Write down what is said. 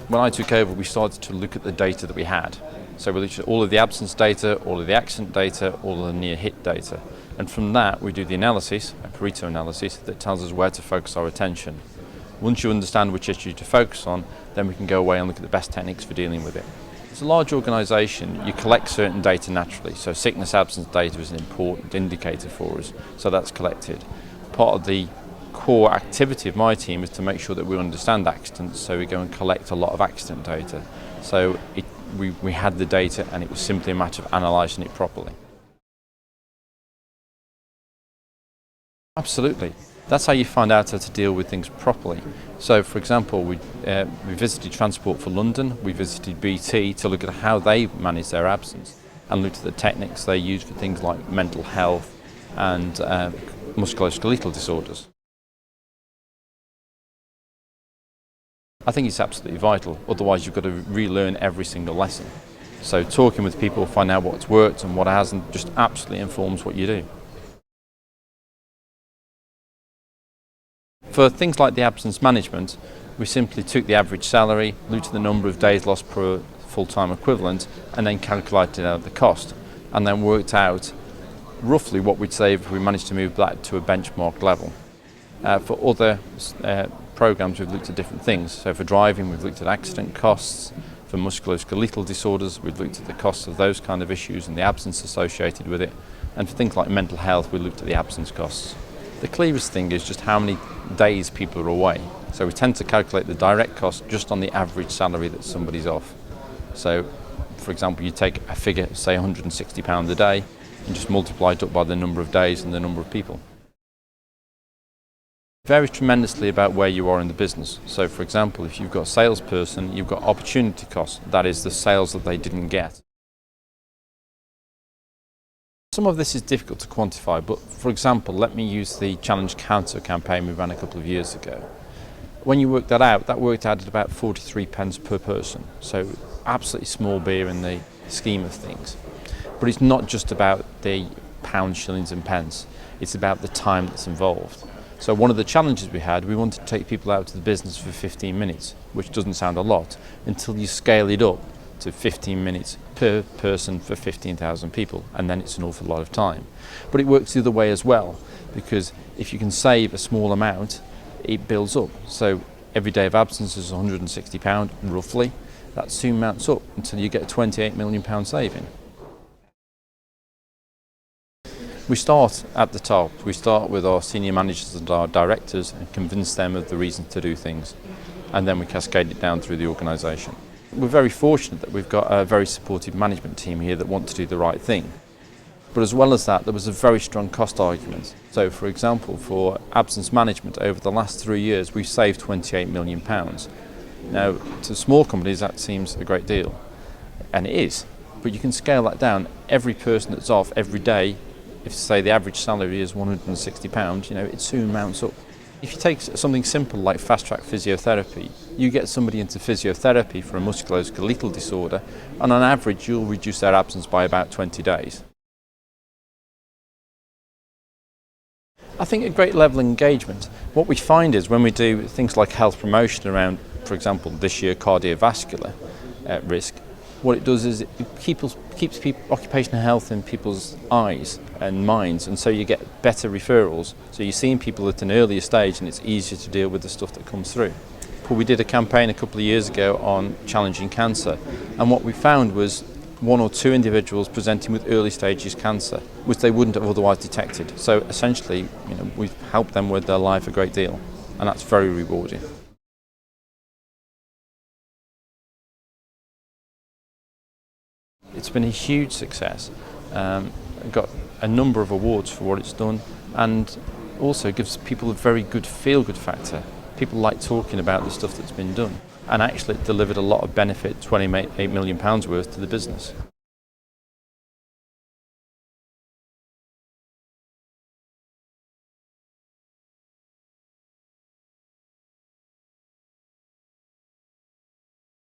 When I took over, we started to look at the data that we had. So we looked at all of the absence data, all of the accident data, all of the near hit data. And from that, we do the analysis, a Pareto analysis, that tells us where to focus our attention. Once you understand which issue to focus on, then we can go away and look at the best techniques for dealing with it. It's a large organisation, you collect certain data naturally. So sickness absence data is an important indicator for us, so that's collected. Part of the core activity of my team is to make sure that we understand accidents, so we go and collect a lot of accident data. So we had the data and it was simply a matter of analysing it properly. Absolutely. That's how you find out how to deal with things properly. So for example, we visited Transport for London, we visited BT to look at how they manage their absence and looked at the techniques they use for things like mental health and musculoskeletal disorders. I think it's absolutely vital, otherwise you've got to relearn every single lesson. So talking with people, finding out what's worked and what hasn't, just absolutely informs what you do. For things like the absence management, we simply took the average salary, looked at the number of days lost per full-time equivalent, and then calculated out the cost, and then worked out roughly what we'd save if we managed to move that to a benchmark level. For other programs, we've looked at different things. So for driving, we've looked at accident costs. For musculoskeletal disorders, we've looked at the costs of those kind of issues and the absence associated with it. And for things like mental health, we looked at the absence costs. The clearest thing is just how many days people are away. So we tend to calculate the direct cost just on the average salary that somebody's off. So, for example, you take a figure, say £160 a day, and just multiply it up by the number of days and the number of people. It varies tremendously about where you are in the business. So, for example, if you've got a salesperson, you've got opportunity cost, that is the sales that they didn't get. Some of this is difficult to quantify, but for example, let me use the Challenge Cancer campaign we ran a couple of years ago. When you work that worked out at about 43 pence per person. So absolutely small beer in the scheme of things. But it's not just about the pounds, shillings and pence. It's about the time that's involved. So one of the challenges we had, we wanted to take people out to the business for 15 minutes, which doesn't sound a lot, until you scale it up to 15 minutes per person for 15,000 people, and then it's an awful lot of time. But it works the other way as well, because if you can save a small amount, it builds up. So every day of absence is £160 roughly. That soon mounts up until you get a £28 million saving. We start at the top. We start with our senior managers and our directors and convince them of the reason to do things, and then we cascade it down through the organisation. We're very fortunate that we've got a very supportive management team here that want to do the right thing. But as well as that, there was a very strong cost argument. So for example, for absence management over the last 3 years, we've saved £28 million. Now, to small companies, that seems a great deal, and it is. But you can scale that down. Every person that's off every day, if say the average salary is £160, it soon mounts up. If you take something simple like fast-track physiotherapy, you get somebody into physiotherapy for a musculoskeletal disorder, and on average you'll reduce their absence by about 20 days. I think a great level of engagement. What we find is when we do things like health promotion around, for example, this year cardiovascular risk, what it does is it keeps occupational health in people's eyes and minds, and so you get better referrals. So you're seeing people at an earlier stage and it's easier to deal with the stuff that comes through. But we did a campaign a couple of years ago on challenging cancer, and what we found was 1 or 2 individuals presenting with early stages cancer, which they wouldn't have otherwise detected. So essentially, we've helped them with their life a great deal, and that's very rewarding. It's been a huge success. Got a number of awards for what it's done, and also gives people a very good feel-good factor. People like talking about the stuff that's been done, and actually it delivered a lot of benefit, £28 million worth to the business.